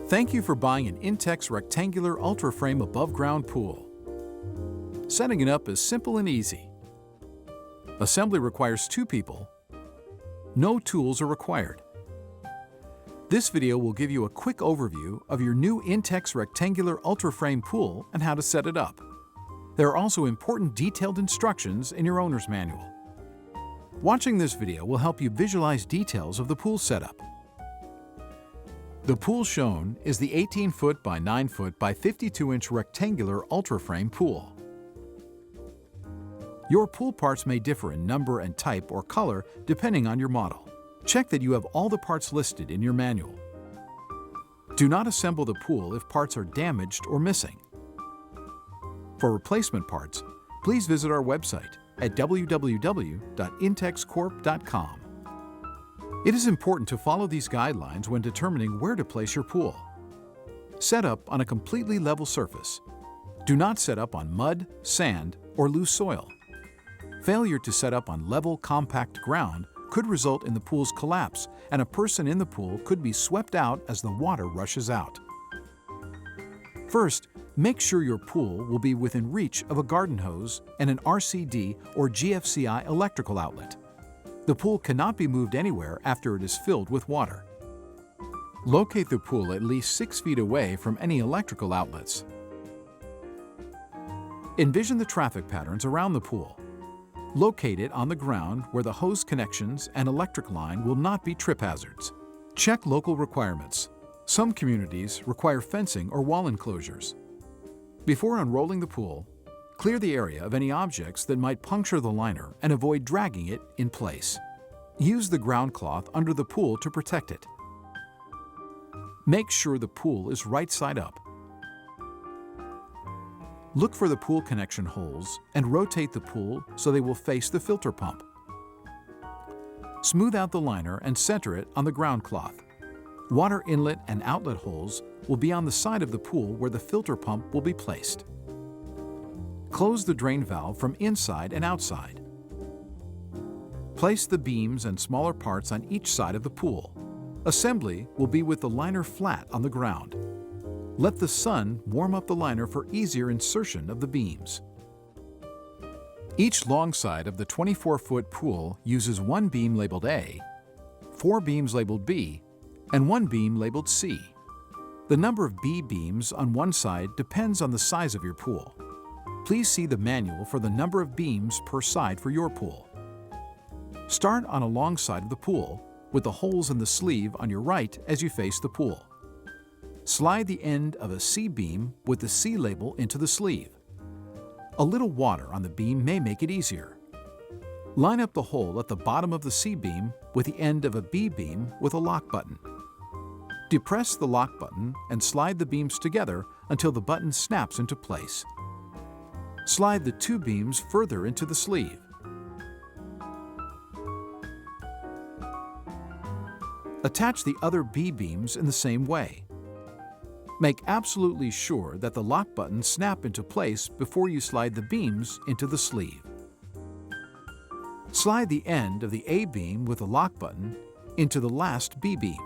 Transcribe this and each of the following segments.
Thank you for buying an Intex rectangular ultra-frame above-ground pool. Setting it up is simple and easy. Assembly requires 2 people. No tools are required. This video will give you a quick overview of your new Intex rectangular ultra-frame pool and how to set it up. There are also important detailed instructions in your owner's manual. Watching this video will help you visualize details of the pool setup. The pool shown is the 18-foot by 9-foot by 52-inch rectangular ultra-frame pool. Your pool parts may differ in number and type or color depending on your model. Check that you have all the parts listed in your manual. Do not assemble the pool if parts are damaged or missing. For replacement parts, please visit our website at www.intexcorp.com. It is important to follow these guidelines when determining where to place your pool. Set up on a completely level surface. Do not set up on mud, sand, or loose soil. Failure to set up on level, compact ground could result in the pool's collapse, and a person in the pool could be swept out as the water rushes out. First, make sure your pool will be within reach of a garden hose and an RCD or GFCI electrical outlet. The pool cannot be moved anywhere after it is filled with water. Locate the pool at least 6 feet away from any electrical outlets. Envision the traffic patterns around the pool. Locate it on the ground where the hose connections and electric line will not be trip hazards. Check local requirements. Some communities require fencing or wall enclosures. Before unrolling the pool, clear the area of any objects that might puncture the liner and avoid dragging it in place. Use the ground cloth under the pool to protect it. Make sure the pool is right side up. Look for the pool connection holes and rotate the pool so they will face the filter pump. Smooth out the liner and center it on the ground cloth. Water inlet and outlet holes will be on the side of the pool where the filter pump will be placed. Close the drain valve from inside and outside. Place the beams and smaller parts on each side of the pool. Assembly will be with the liner flat on the ground. Let the sun warm up the liner for easier insertion of the beams. Each long side of the 24-foot pool uses 1 beam labeled A, 4 beams labeled B, and 1 beam labeled C. The number of B beams on one side depends on the size of your pool. Please see the manual for the number of beams per side for your pool. Start on a long side of the pool with the holes in the sleeve on your right as you face the pool. Slide the end of a C beam with the C label into the sleeve. A little water on the beam may make it easier. Line up the hole at the bottom of the C beam with the end of a B beam with a lock button. Depress the lock button and slide the beams together until the button snaps into place. Slide the 2 beams further into the sleeve. Attach the other B beams in the same way. Make absolutely sure that the lock buttons snap into place before you slide the beams into the sleeve. Slide the end of the A beam with the lock button into the last B beam.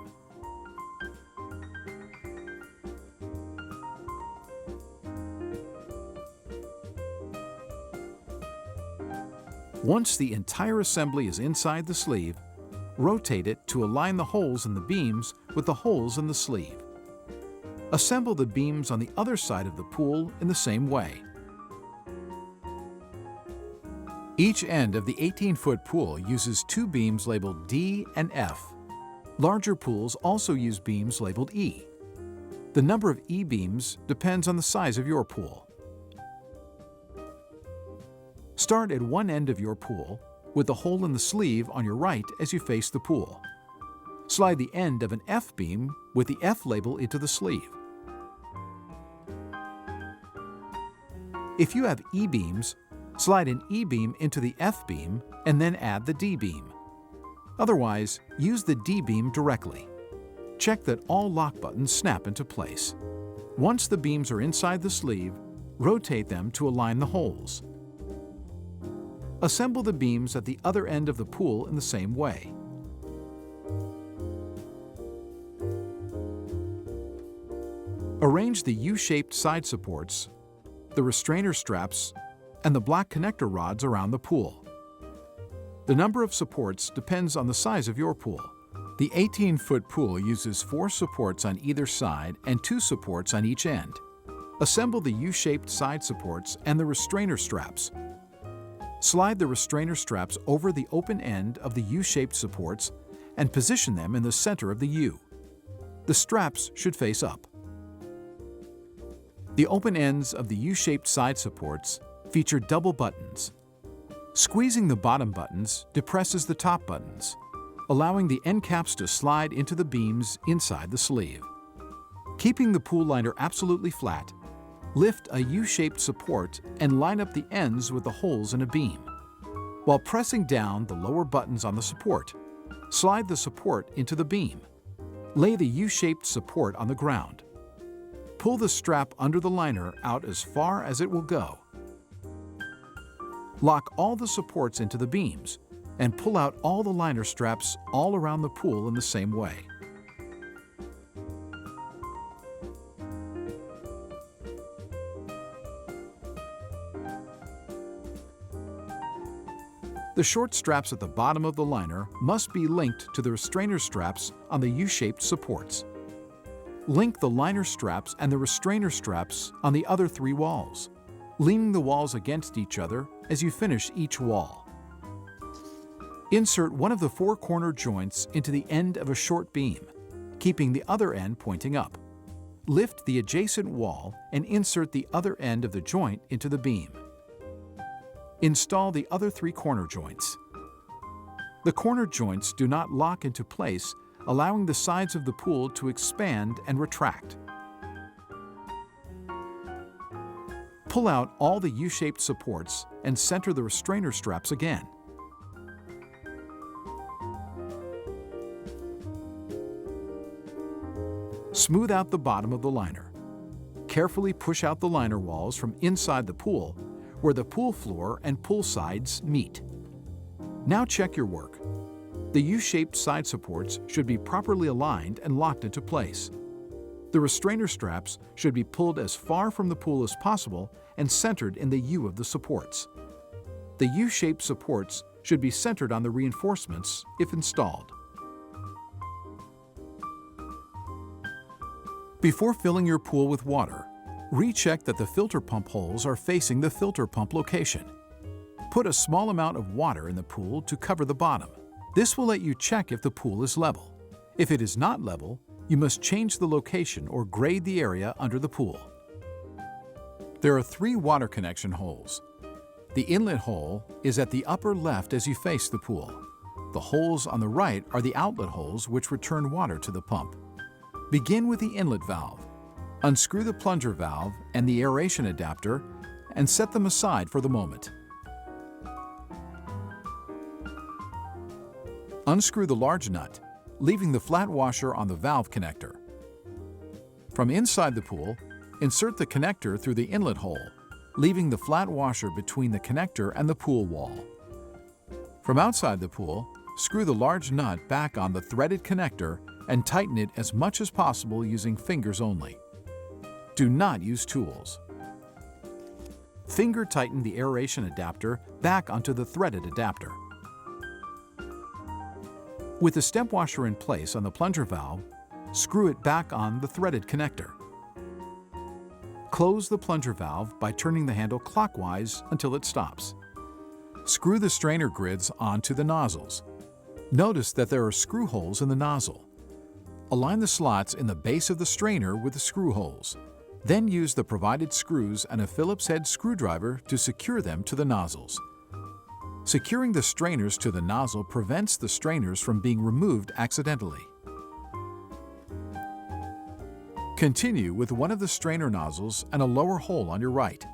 Once the entire assembly is inside the sleeve, rotate it to align the holes in the beams with the holes in the sleeve. Assemble the beams on the other side of the pool in the same way. Each end of the 18-foot pool uses 2 beams labeled D and F. Larger pools also use beams labeled E. The number of E beams depends on the size of your pool. Start at one end of your pool with the hole in the sleeve on your right as you face the pool. Slide the end of an F beam with the F label into the sleeve. If you have E beams, slide an E beam into the F beam and then add the D beam. Otherwise, use the D beam directly. Check that all lock buttons snap into place. Once the beams are inside the sleeve, rotate them to align the holes. Assemble the beams at the other end of the pool in the same way. Arrange the U-shaped side supports, the restrainer straps, and the black connector rods around the pool. The number of supports depends on the size of your pool. The 18-foot pool uses 4 supports on either side and 2 supports on each end. Assemble the U-shaped side supports and the restrainer straps. Slide the restrainer straps over the open end of the U-shaped supports and position them in the center of the U. The straps should face up. The open ends of the U-shaped side supports feature double buttons. Squeezing the bottom buttons depresses the top buttons, allowing the end caps to slide into the beams inside the sleeve. Keeping the pool liner absolutely flat, lift a U-shaped support and line up the ends with the holes in a beam. While pressing down the lower buttons on the support, slide the support into the beam. Lay the U-shaped support on the ground. Pull the strap under the liner out as far as it will go. Lock all the supports into the beams and pull out all the liner straps all around the pool in the same way. The short straps at the bottom of the liner must be linked to the restrainer straps on the U-shaped supports. Link the liner straps and the restrainer straps on the other 3 walls, leaning the walls against each other as you finish each wall. Insert one of the 4 corner joints into the end of a short beam, keeping the other end pointing up. Lift the adjacent wall and insert the other end of the joint into the beam. Install the other 3 corner joints. The corner joints do not lock into place, allowing the sides of the pool to expand and retract. Pull out all the U-shaped supports and center the restrainer straps again. Smooth out the bottom of the liner. Carefully push out the liner walls from inside the pool where the pool floor and pool sides meet. Now check your work. The U-shaped side supports should be properly aligned and locked into place. The restrainer straps should be pulled as far from the pool as possible and centered in the U of the supports. The U-shaped supports should be centered on the reinforcements if installed. Before filling your pool with water, recheck that the filter pump holes are facing the filter pump location. Put a small amount of water in the pool to cover the bottom. This will let you check if the pool is level. If it is not level, you must change the location or grade the area under the pool. There are 3 water connection holes. The inlet hole is at the upper left as you face the pool. The holes on the right are the outlet holes which return water to the pump. Begin with the inlet valve. Unscrew the plunger valve and the aeration adapter and set them aside for the moment. Unscrew the large nut, leaving the flat washer on the valve connector. From inside the pool, insert the connector through the inlet hole, leaving the flat washer between the connector and the pool wall. From outside the pool, screw the large nut back on the threaded connector and tighten it as much as possible using fingers only. Do not use tools. Finger tighten the aeration adapter back onto the threaded adapter. With the step washer in place on the plunger valve, screw it back on the threaded connector. Close the plunger valve by turning the handle clockwise until it stops. Screw the strainer grids onto the nozzles. Notice that there are screw holes in the nozzle. Align the slots in the base of the strainer with the screw holes. Then use the provided screws and a Phillips head screwdriver to secure them to the nozzles. Securing the strainers to the nozzle prevents the strainers from being removed accidentally. Continue with one of the strainer nozzles and a lower hole on your right.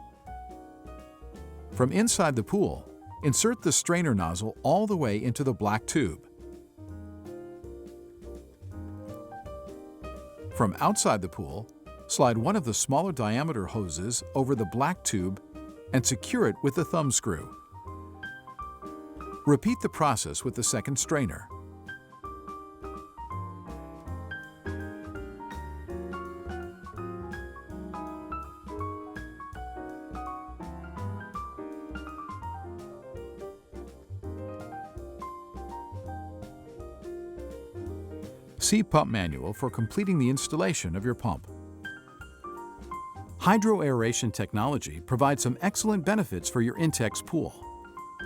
From inside the pool, insert the strainer nozzle all the way into the black tube. From outside the pool, slide one of the smaller diameter hoses over the black tube and secure it with the thumb screw. Repeat the process with the second strainer. See pump manual for completing the installation of your pump. Hydroaeration technology provides some excellent benefits for your Intex pool.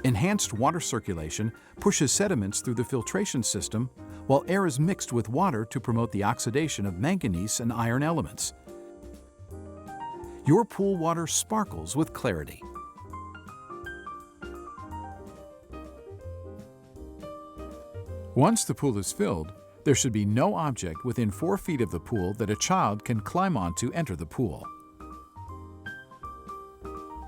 Enhanced water circulation pushes sediments through the filtration system, while air is mixed with water to promote the oxidation of manganese and iron elements. Your pool water sparkles with clarity. Once the pool is filled, there should be no object within 4 feet of the pool that a child can climb on to enter the pool.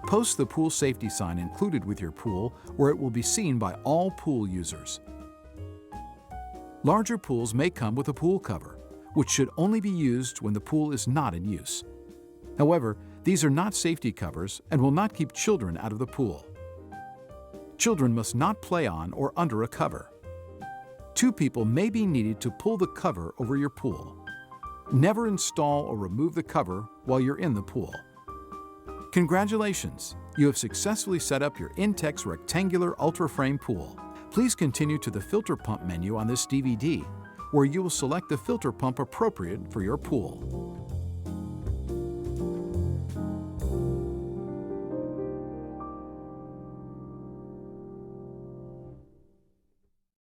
Post the pool safety sign included with your pool where it will be seen by all pool users. Larger pools may come with a pool cover, which should only be used when the pool is not in use. However, these are not safety covers and will not keep children out of the pool. Children must not play on or under a cover. 2 people may be needed to pull the cover over your pool. Never install or remove the cover while you're in the pool. Congratulations! You have successfully set up your Intex rectangular ultra-frame pool. Please continue to the filter pump menu on this DVD, where you will select the filter pump appropriate for your pool.